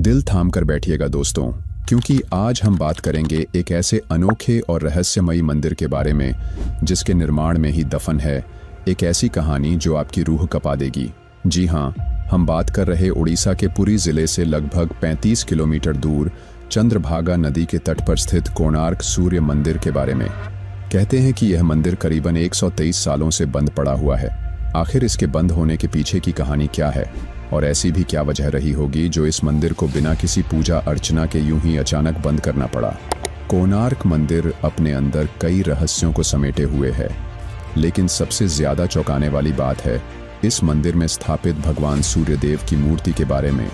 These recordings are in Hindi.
दिल थाम कर बैठिएगा दोस्तों, क्योंकि आज हम बात करेंगे एक ऐसे अनोखे और रहस्यमयी मंदिर के बारे में जिसके निर्माण में ही दफन है एक ऐसी कहानी जो आपकी रूह कँपा देगी। जी हाँ, हम बात कर रहे उड़ीसा के पुरी जिले से लगभग 35 किलोमीटर दूर चंद्रभागा नदी के तट पर स्थित कोणार्क सूर्य मंदिर के बारे में। कहते हैं कि यह मंदिर करीबन 123 सालों से बंद पड़ा हुआ है। आखिर इसके बंद होने के पीछे की कहानी क्या है और ऐसी भी क्या वजह रही होगी जो इस मंदिर को बिना किसी पूजा अर्चना के यूं ही अचानक बंद करना पड़ा। कोणार्क मंदिर अपने अंदर कई रहस्यों को समेटे हुए है, लेकिन सबसे ज्यादा चौंकाने वाली बात है इस मंदिर में स्थापित भगवान सूर्यदेव की मूर्ति के बारे में।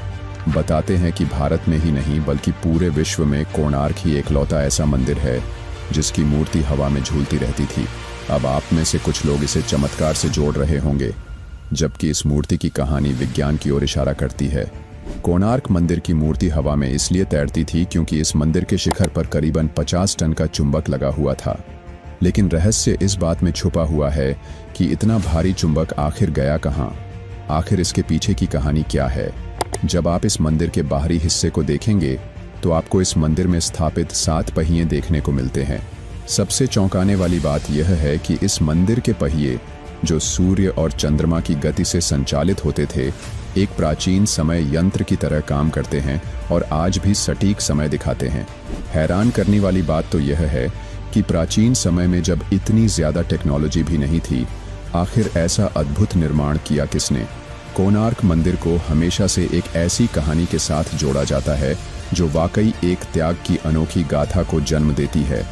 बताते हैं कि भारत में ही नहीं बल्कि पूरे विश्व में कोणार्क ही एकलौता ऐसा मंदिर है जिसकी मूर्ति हवा में झूलती रहती थी। अब आप में से कुछ लोग इसे चमत्कार से जोड़ रहे होंगे, जबकि इस मूर्ति की कहानी विज्ञान की ओर इशारा करती है। कोणार्क मंदिर की मूर्ति हवा में इसलिए तैरती थी क्योंकि इस मंदिर के शिखर पर करीबन 50 टन का चुंबक लगा हुआ था। लेकिन रहस्य इस बात में छुपा हुआ है कि इतना भारी चुंबक आखिर गया कहाँ? आखिर इसके पीछे की कहानी क्या है? जब आप इस मंदिर के बाहरी हिस्से को देखेंगे तो आपको इस मंदिर में स्थापित 7 पहिए देखने को मिलते हैं। सबसे चौंकाने वाली बात यह है कि इस मंदिर के पहिए, जो सूर्य और चंद्रमा की गति से संचालित होते थे, एक प्राचीन समय यंत्र की तरह काम करते हैं और आज भी सटीक समय दिखाते हैं। हैरान करने वाली बात तो यह है कि प्राचीन समय में जब इतनी ज़्यादा टेक्नोलॉजी भी नहीं थी, आखिर ऐसा अद्भुत निर्माण किया किसने? कोणार्क मंदिर को हमेशा से एक ऐसी कहानी के साथ जोड़ा जाता है जो वाकई एक त्याग की अनोखी गाथा को जन्म देती है।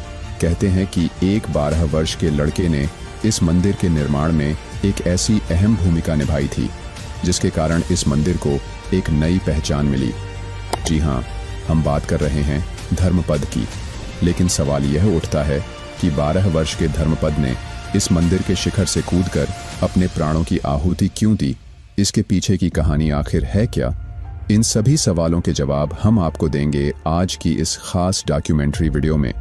कहते हैं कि एक 12 वर्ष के लड़के ने इस मंदिर के निर्माण में एक ऐसी अहम भूमिका निभाई थी जिसके कारण इस मंदिर को एक नई पहचान मिली। जी हाँ, हम बात कर रहे हैं धर्मपद की। लेकिन सवाल यह उठता है कि 12 वर्ष के धर्मपद ने इस मंदिर के शिखर से कूदकर अपने प्राणों की आहुति क्यों दी? इसके पीछे की कहानी आखिर है क्या? इन सभी सवालों के जवाब हम आपको देंगे आज की इस खास डॉक्यूमेंट्री वीडियो में।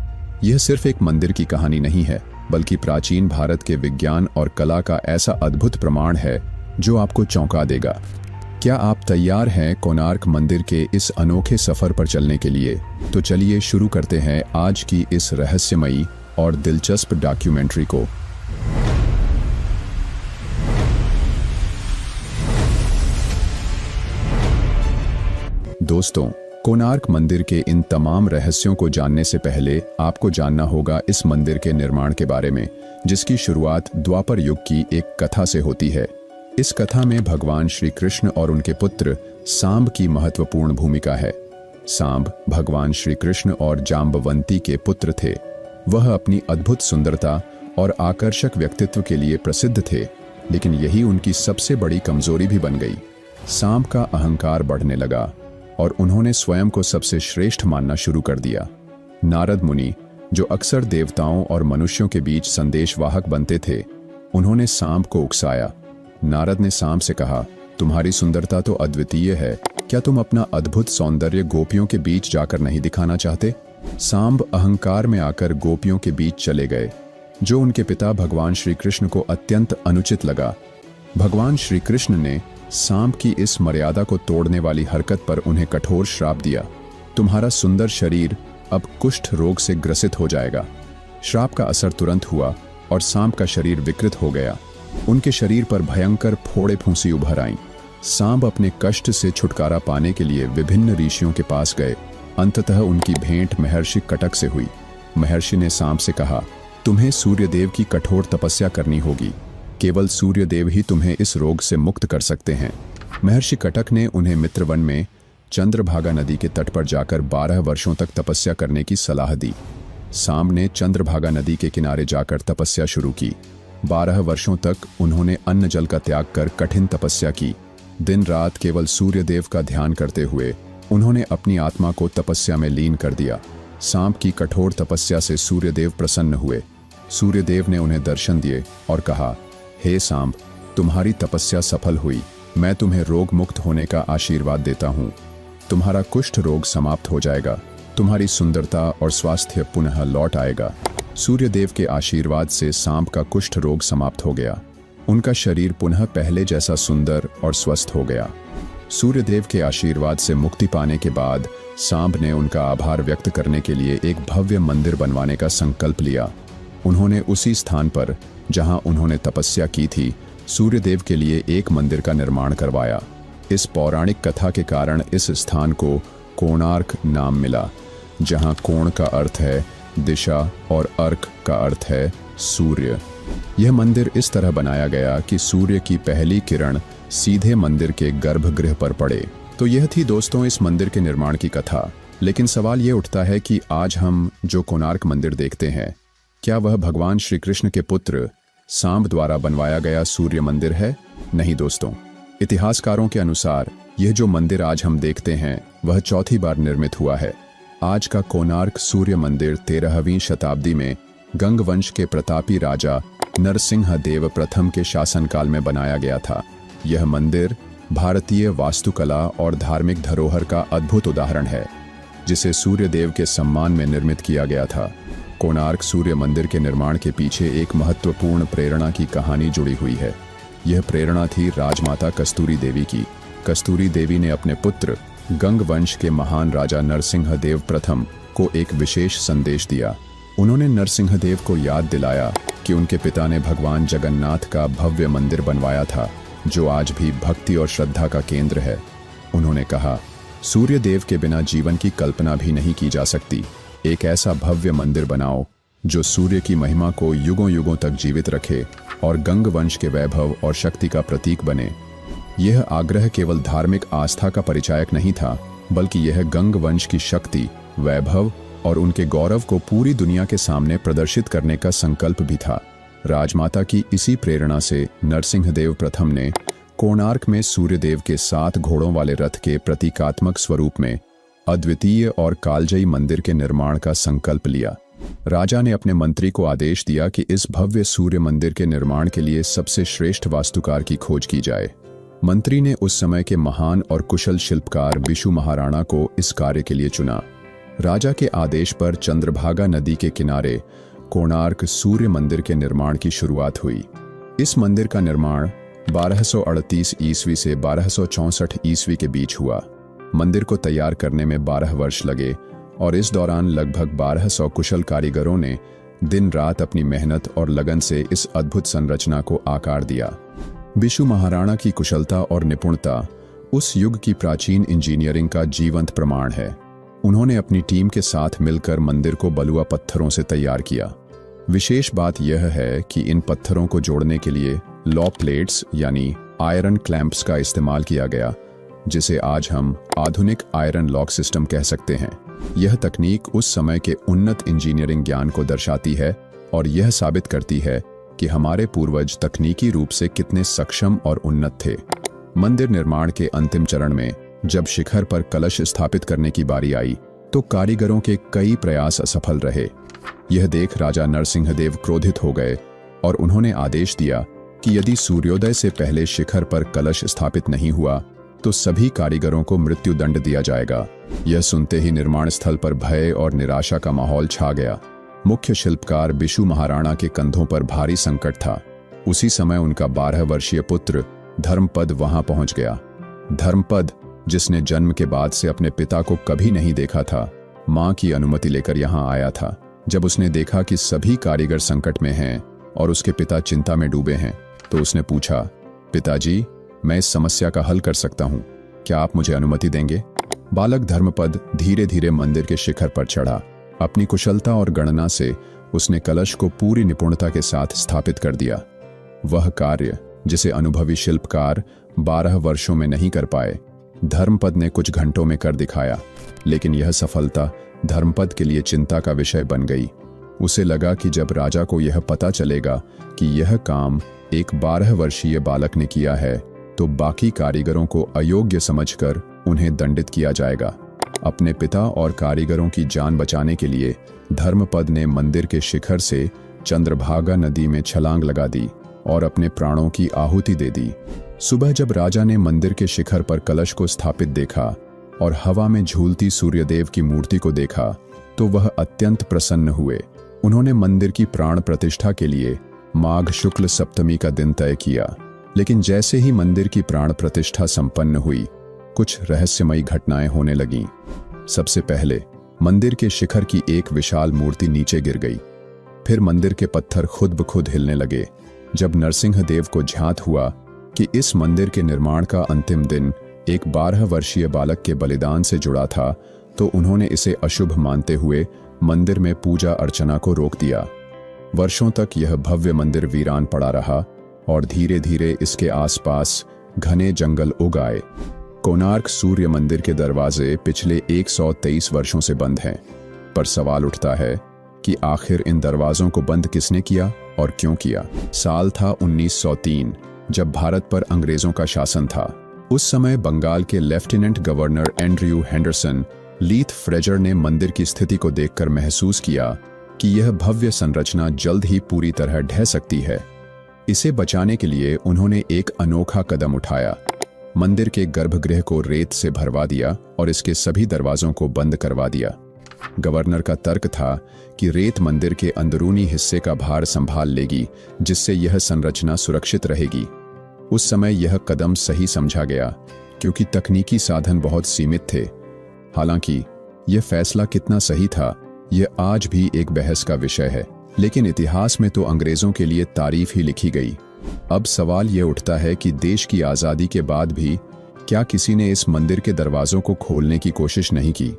यह सिर्फ एक मंदिर की कहानी नहीं है, बल्कि प्राचीन भारत के विज्ञान और कला का ऐसा अद्भुत प्रमाण है जो आपको चौंका देगा। क्या आप तैयार हैं कोणार्क मंदिर के इस अनोखे सफर पर चलने के लिए? तो चलिए शुरू करते हैं आज की इस रहस्यमयी और दिलचस्प डॉक्यूमेंट्री को। दोस्तों, कोणार्क मंदिर के इन तमाम रहस्यों को जानने से पहले आपको जानना होगा इस मंदिर के निर्माण के बारे में, जिसकी शुरुआत द्वापर युग की एक कथा से होती है। इस कथा में भगवान श्री कृष्ण और उनके पुत्र सांब की महत्वपूर्ण भूमिका है। सांब भगवान श्री कृष्ण और जाम्बवंती के पुत्र थे। वह अपनी अद्भुत सुंदरता और आकर्षक व्यक्तित्व के लिए प्रसिद्ध थे, लेकिन यही उनकी सबसे बड़ी कमजोरी भी बन गई। सांब का अहंकार बढ़ने लगा और उन्होंने स्वयं को सबसे श्रेष्ठ मानना शुरू कर दिया। नारद मुनि, जो अक्सर देवताओं और मनुष्यों के बीच संदेशवाहक बनते थे, उन्होंने सांब को उकसाया। नारद ने सांब से कहा, तुम्हारी सुंदरता तो अद्वितीय है, क्या तुम अपना अद्भुत सौंदर्य गोपियों के बीच जाकर नहीं दिखाना चाहते? सांब अहंकार में आकर गोपियों के बीच चले गए, जो उनके पिता भगवान श्री कृष्ण को अत्यंत अनुचित लगा। भगवान श्री कृष्ण ने सांब की इस मर्यादा को तोड़ने वाली हरकत पर उन्हें कठोर श्राप दिया। तुम्हारा सुंदर शरीर अब कुष्ठ रोग से ग्रसित हो जाएगा। श्राप का असर तुरंत हुआ और सांब का शरीर विकृत हो गया। उनके शरीर पर भयंकर फोड़े फूंसी उभर आईं। सांब अपने कष्ट से छुटकारा पाने के लिए विभिन्न ऋषियों के पास गए। अंततः उनकी भेंट महर्षि कटक से हुई। महर्षि ने सांब से कहा, तुम्हें सूर्यदेव की कठोर तपस्या करनी होगी। केवल सूर्यदेव ही तुम्हें इस रोग से मुक्त कर सकते हैं। महर्षि कटक ने उन्हें मित्रवन में चंद्रभागा नदी के तट पर जाकर 12 वर्षों तक तपस्या करने की सलाह दी। सांब ने चंद्रभागा नदी के किनारे जाकर तपस्या शुरू की। 12 वर्षों तक उन्होंने अन्न जल का त्याग कर कठिन तपस्या की। दिन रात केवल सूर्यदेव का ध्यान करते हुए उन्होंने अपनी आत्मा को तपस्या में लीन कर दिया। सांब की कठोर तपस्या से सूर्यदेव प्रसन्न हुए। सूर्यदेव ने उन्हें दर्शन दिए और कहा, हे सांब, तुम्हारी तपस्या सफल हुई। मैं तुम्हें रोग मुक्त होने का आशीर्वाद देता हूँ। तुम्हारा कुष्ठ रोग समाप्त हो जाएगा। तुम्हारी सुंदरता और स्वास्थ्य पुनः लौट आएगा। सूर्यदेव के आशीर्वाद से सांब का कुष्ठ रोग समाप्त हो गया। उनका शरीर पुनः पहले जैसा सुंदर और स्वस्थ हो गया। सूर्यदेव के आशीर्वाद से मुक्ति पाने के बाद सांब ने उनका आभार व्यक्त करने के लिए एक भव्य मंदिर बनवाने का संकल्प लिया। उन्होंने उसी स्थान पर जहां उन्होंने तपस्या की थी, सूर्यदेव के लिए एक मंदिर का निर्माण करवाया। इस पौराणिक कथा के कारण इस स्थान को कोणार्क नाम मिला, जहां कोण का अर्थ है दिशा और अर्क का अर्थ है सूर्य। यह मंदिर इस तरह बनाया गया कि सूर्य की पहली किरण सीधे मंदिर के गर्भगृह पर पड़े। तो यह थी दोस्तों इस मंदिर के निर्माण की कथा। लेकिन सवाल यह उठता है कि आज हम जो कोणार्क मंदिर देखते हैं, क्या वह भगवान श्री कृष्ण के पुत्र सांब द्वारा बनवाया गया सूर्य मंदिर है? नहीं दोस्तों, इतिहासकारों के अनुसार यह जो मंदिर आज हम देखते हैं वह चौथी बार निर्मित हुआ है। आज का कोणार्क सूर्य मंदिर 13वीं शताब्दी में गंग वंश के प्रतापी राजा नरसिंह देव प्रथम के शासनकाल में बनाया गया था। यह मंदिर भारतीय वास्तुकला और धार्मिक धरोहर का अद्भुत उदाहरण है, जिसे सूर्यदेव के सम्मान में निर्मित किया गया था। कोणार्क सूर्य मंदिर के निर्माण के पीछे एक महत्वपूर्ण प्रेरणा की कहानी जुड़ी हुई है। यह प्रेरणा थी राजमाता कस्तूरी देवी की। कस्तूरी देवी ने अपने पुत्र गंग वंश के महान राजा नरसिंह देव प्रथम को एक विशेष संदेश दिया। उन्होंने नरसिंह देव को याद दिलाया कि उनके पिता ने भगवान जगन्नाथ का भव्य मंदिर बनवाया था, जो आज भी भक्ति और श्रद्धा का केंद्र है। उन्होंने कहा, सूर्य देव के बिना जीवन की कल्पना भी नहीं की जा सकती। एक ऐसा भव्य मंदिर बनाओ जो सूर्य की महिमा को युगों युगों तक जीवित रखे और गंग वंश के वैभव और शक्ति का प्रतीक बने। यह आग्रह केवल धार्मिक आस्था का परिचायक नहीं था, बल्कि यह गंग वंश की शक्ति, वैभव और उनके गौरव को पूरी दुनिया के सामने प्रदर्शित करने का संकल्प भी था। राजमाता की इसी प्रेरणा से नरसिंहदेव प्रथम ने कोणार्क में सूर्यदेव के 7 घोड़ों वाले रथ के प्रतीकात्मक स्वरूप में अद्वितीय और कालजयी मंदिर के निर्माण का संकल्प लिया। राजा ने अपने मंत्री को आदेश दिया कि इस भव्य सूर्य मंदिर के निर्माण के लिए सबसे श्रेष्ठ वास्तुकार की खोज की जाए। मंत्री ने उस समय के महान और कुशल शिल्पकार बिशु महाराणा को इस कार्य के लिए चुना। राजा के आदेश पर चंद्रभागा नदी के किनारे कोणार्क सूर्य मंदिर के निर्माण की शुरुआत हुई। इस मंदिर का निर्माण 1238 ईस्वी से 1264 ईस्वी के बीच हुआ। मंदिर को तैयार करने में 12 वर्ष लगे और इस दौरान लगभग 1200 कुशल कारीगरों ने दिन रात अपनी मेहनत और लगन से इस अद्भुत संरचना को आकार दिया। बिशु महाराणा की कुशलता और निपुणता उस युग की प्राचीन इंजीनियरिंग का जीवंत प्रमाण है। उन्होंने अपनी टीम के साथ मिलकर मंदिर को बलुआ पत्थरों से तैयार किया। विशेष बात यह है कि इन पत्थरों को जोड़ने के लिए लॉक प्लेट्स यानी आयरन क्लैंप्स का इस्तेमाल किया गया, जिसे आज हम आधुनिक आयरन लॉक सिस्टम कह सकते हैं। यह तकनीक उस समय के उन्नत इंजीनियरिंग ज्ञान को दर्शाती है और यह साबित करती है कि हमारे पूर्वज तकनीकी रूप से कितने सक्षम और उन्नत थे। मंदिर निर्माण के अंतिम चरण में जब शिखर पर कलश स्थापित करने की बारी आई, तो कारीगरों के कई प्रयास असफल रहे। यह देख राजा नरसिंहदेव क्रोधित हो गए और उन्होंने आदेश दिया कि यदि सूर्योदय से पहले शिखर पर कलश स्थापित नहीं हुआ तो सभी कारीगरों को मृत्युदंड दिया जाएगा। यह सुनते ही निर्माण स्थल पर भय और निराशा का माहौल छा गया। मुख्य शिल्पकार बिशु महाराणा के कंधों पर भारी संकट था। उसी समय उनका 12 वर्षीय पुत्र धर्मपद वहां पहुंच गया। धर्मपद, जिसने जन्म के बाद से अपने पिता को कभी नहीं देखा था, मां की अनुमति लेकर यहां आया था। जब उसने देखा कि सभी कारीगर संकट में हैं और उसके पिता चिंता में डूबे हैं, तो उसने पूछा, पिताजी, मैं इस समस्या का हल कर सकता हूं, क्या आप मुझे अनुमति देंगे? बालक धर्मपद धीरे धीरे मंदिर के शिखर पर चढ़ा। अपनी कुशलता और गणना से उसने कलश को पूरी निपुणता के साथ स्थापित कर दिया। वह कार्य जिसे अनुभवी शिल्पकार 12 वर्षों में नहीं कर पाए, धर्मपद ने कुछ घंटों में कर दिखाया। लेकिन यह सफलता धर्मपद के लिए चिंता का विषय बन गई। उसे लगा कि जब राजा को यह पता चलेगा कि यह काम एक 12 वर्षीय बालक ने किया है, तो बाकी कारीगरों को अयोग्य समझकर उन्हें दंडित किया जाएगा। अपने पिता और कारीगरों की जान बचाने के लिए धर्मपद ने मंदिर के शिखर से चंद्रभागा नदी में छलांग लगा दी और अपने प्राणों की आहुति दे दी। सुबह जब राजा ने मंदिर के शिखर पर कलश को स्थापित देखा और हवा में झूलती सूर्यदेव की मूर्ति को देखा, तो वह अत्यंत प्रसन्न हुए। उन्होंने मंदिर की प्राण प्रतिष्ठा के लिए माघ शुक्ल सप्तमी का दिन तय किया। लेकिन जैसे ही मंदिर की प्राण प्रतिष्ठा संपन्न हुई, कुछ रहस्यमयी घटनाएं होने लगीं। सबसे पहले मंदिर के शिखर की एक विशाल मूर्ति नीचे गिर गई। फिर मंदिर के पत्थर खुद ब खुद हिलने लगे। जब नरसिंहदेव को ज्ञात हुआ कि इस मंदिर के निर्माण का अंतिम दिन एक 12 वर्षीय बालक के बलिदान से जुड़ा था, तो उन्होंने इसे अशुभ मानते हुए मंदिर में पूजा अर्चना को रोक दिया। वर्षों तक यह भव्य मंदिर वीरान पड़ा रहा और धीरे धीरे इसके आसपास घने जंगल उग आए। कोणार्क सूर्य मंदिर के दरवाजे पिछले 123 वर्षों से बंद हैं, पर सवाल उठता है कि आखिर इन दरवाजों को बंद किसने किया और क्यों किया। साल था 1903, जब भारत पर अंग्रेजों का शासन था। उस समय बंगाल के lieutenant governor Andrew Henderson Leith Fraser ने मंदिर की स्थिति को देखकर महसूस किया कि यह भव्य संरचना जल्द ही पूरी तरह ढह सकती है। इसे बचाने के लिए उन्होंने एक अनोखा कदम उठाया। मंदिर के गर्भगृह को रेत से भरवा दिया और इसके सभी दरवाजों को बंद करवा दिया। गवर्नर का तर्क था कि रेत मंदिर के अंदरूनी हिस्से का भार संभाल लेगी, जिससे यह संरचना सुरक्षित रहेगी। उस समय यह कदम सही समझा गया, क्योंकि तकनीकी साधन बहुत सीमित थे। हालांकि यह फैसला कितना सही था, यह आज भी एक बहस का विषय है, लेकिन इतिहास में तो अंग्रेजों के लिए तारीफ ही लिखी गई। अब सवाल यह उठता है कि देश की आज़ादी के बाद भी क्या किसी ने इस मंदिर के दरवाजों को खोलने की कोशिश नहीं की?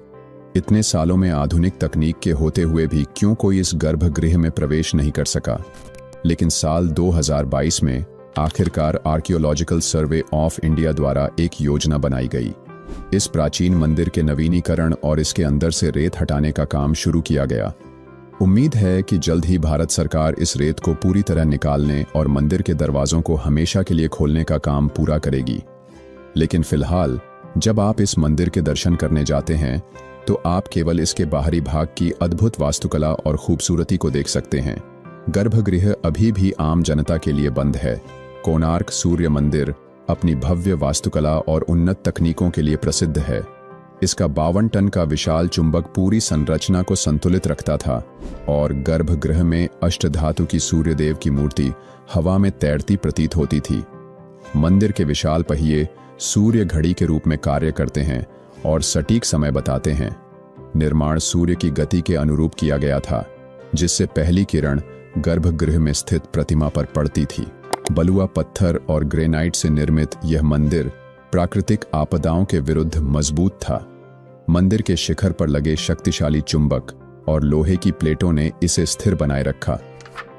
इतने सालों में आधुनिक तकनीक के होते हुए भी क्यों कोई इस गर्भगृह में प्रवेश नहीं कर सका? लेकिन साल 2022 में आखिरकार आर्कियोलॉजिकल सर्वे ऑफ इंडिया द्वारा एक योजना बनाई गई। इस प्राचीन मंदिर के नवीनीकरण और इसके अंदर से रेत हटाने का काम शुरू किया गया। उम्मीद है कि जल्द ही भारत सरकार इस रेत को पूरी तरह निकालने और मंदिर के दरवाजों को हमेशा के लिए खोलने का काम पूरा करेगी। लेकिन फिलहाल जब आप इस मंदिर के दर्शन करने जाते हैं, तो आप केवल इसके बाहरी भाग की अद्भुत वास्तुकला और खूबसूरती को देख सकते हैं। गर्भगृह अभी भी आम जनता के लिए बंद है। कोणार्क सूर्य मंदिर अपनी भव्य वास्तुकला और उन्नत तकनीकों के लिए प्रसिद्ध है। इसका 52 टन का विशाल चुंबक पूरी संरचना को संतुलित रखता था और गर्भगृह में अष्टधातु की सूर्यदेव की मूर्ति हवा में तैरती प्रतीत होती थी। मंदिर के विशाल पहिए सूर्य घड़ी के रूप में कार्य करते हैं और सटीक समय बताते हैं। निर्माण सूर्य की गति के अनुरूप किया गया था, जिससे पहली किरण गर्भगृह में स्थित प्रतिमा पर पड़ती थी। बलुआ पत्थर और ग्रेनाइट से निर्मित यह मंदिर प्राकृतिक आपदाओं के विरुद्ध मजबूत था। मंदिर के शिखर पर लगे शक्तिशाली चुंबक और लोहे की प्लेटों ने इसे स्थिर बनाए रखा।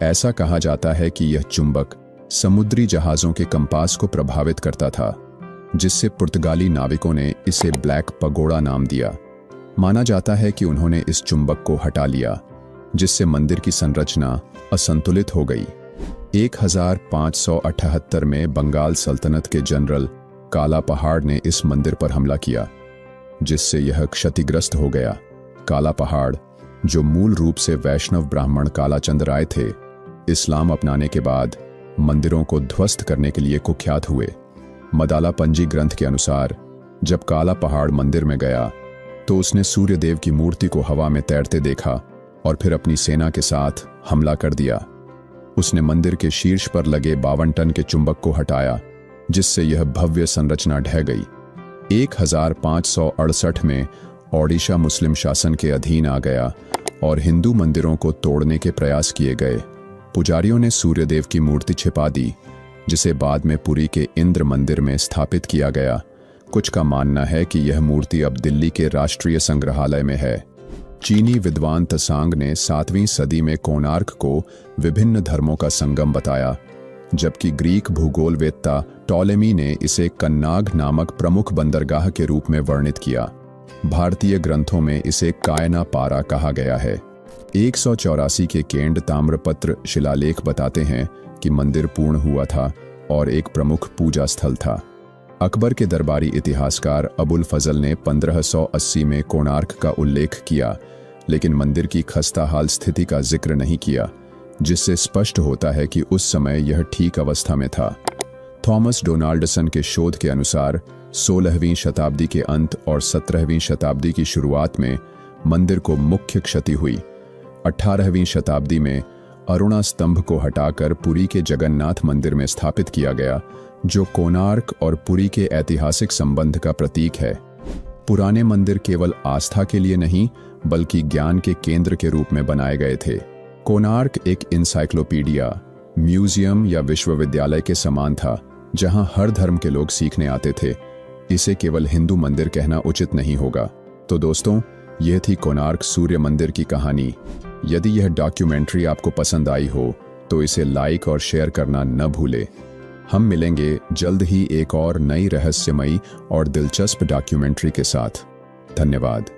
ऐसा कहा जाता है कि यह चुंबक समुद्री जहाजों के कंपास को प्रभावित करता था, जिससे पुर्तगाली नाविकों ने इसे ब्लैक पगोड़ा नाम दिया। माना जाता है कि उन्होंने इस चुंबक को हटा लिया, जिससे मंदिर की संरचना असंतुलित हो गई। 1578 में बंगाल सल्तनत के जनरल काला पहाड़ ने इस मंदिर पर हमला किया, जिससे यह क्षतिग्रस्त हो गया। काला पहाड़, जो मूल रूप से वैष्णव ब्राह्मण कालाचंद राय थे, इस्लाम अपनाने के बाद मंदिरों को ध्वस्त करने के लिए कुख्यात हुए। मदाला पंजी ग्रंथ के अनुसार जब काला पहाड़ मंदिर में गया, तो उसने सूर्यदेव की मूर्ति को हवा में तैरते देखा और फिर अपनी सेना के साथ हमला कर दिया। उसने मंदिर के शीर्ष पर लगे 52 टन के चुंबक को हटाया, जिससे यह भव्य संरचना ढह गई। 1568 में ओडिशा मुस्लिम शासन के अधीन आ गया और हिंदू मंदिरों को तोड़ने के प्रयास किए गए। पुजारियों ने सूर्यदेव की मूर्ति छिपा दी, जिसे बाद में पुरी के इंद्र मंदिर में स्थापित किया गया। कुछ का मानना है कि यह मूर्ति अब दिल्ली के राष्ट्रीय संग्रहालय में है। चीनी विद्वान त्सांग ने 7वीं सदी में कोणार्क को विभिन्न धर्मों का संगम बताया, जबकि ग्रीक भूगोलवेत्ता टॉलेमी ने इसे कन्नाग नामक प्रमुख बंदरगाह के रूप में वर्णित किया। भारतीय ग्रंथों में इसे कायना पारा कहा गया है। 184 के केंड ताम्रपत्र शिलालेख बताते हैं कि मंदिर पूर्ण हुआ था और एक प्रमुख पूजा स्थल था। अकबर के दरबारी इतिहासकार अबुल फजल ने 1580 में कोणार्क का उल्लेख किया, लेकिन मंदिर की खस्ताहाल स्थिति का जिक्र नहीं किया, जिससे स्पष्ट होता है कि उस समय यह ठीक अवस्था में था। थॉमस डोनाल्डसन के शोध के अनुसार 16वीं शताब्दी के अंत और 17वीं शताब्दी की शुरुआत में मंदिर को मुख्य क्षति हुई। 18वीं शताब्दी में अरुणा स्तंभ को हटाकर पुरी के जगन्नाथ मंदिर में स्थापित किया गया, जो कोणार्क और पुरी के ऐतिहासिक संबंध का प्रतीक है। पुराने मंदिर केवल आस्था के लिए नहीं बल्कि ज्ञान के केंद्र के रूप में बनाए गए थे। कोणार्क एक इंसाइक्लोपीडिया, म्यूजियम या विश्वविद्यालय के समान था, जहां हर धर्म के लोग सीखने आते थे। इसे केवल हिंदू मंदिर कहना उचित नहीं होगा। तो दोस्तों, यह थी कोणार्क सूर्य मंदिर की कहानी। यदि यह डॉक्यूमेंट्री आपको पसंद आई हो तो इसे लाइक और शेयर करना न भूलें। हम मिलेंगे जल्द ही एक और नई रहस्यमयी और दिलचस्प डॉक्यूमेंट्री के साथ। धन्यवाद।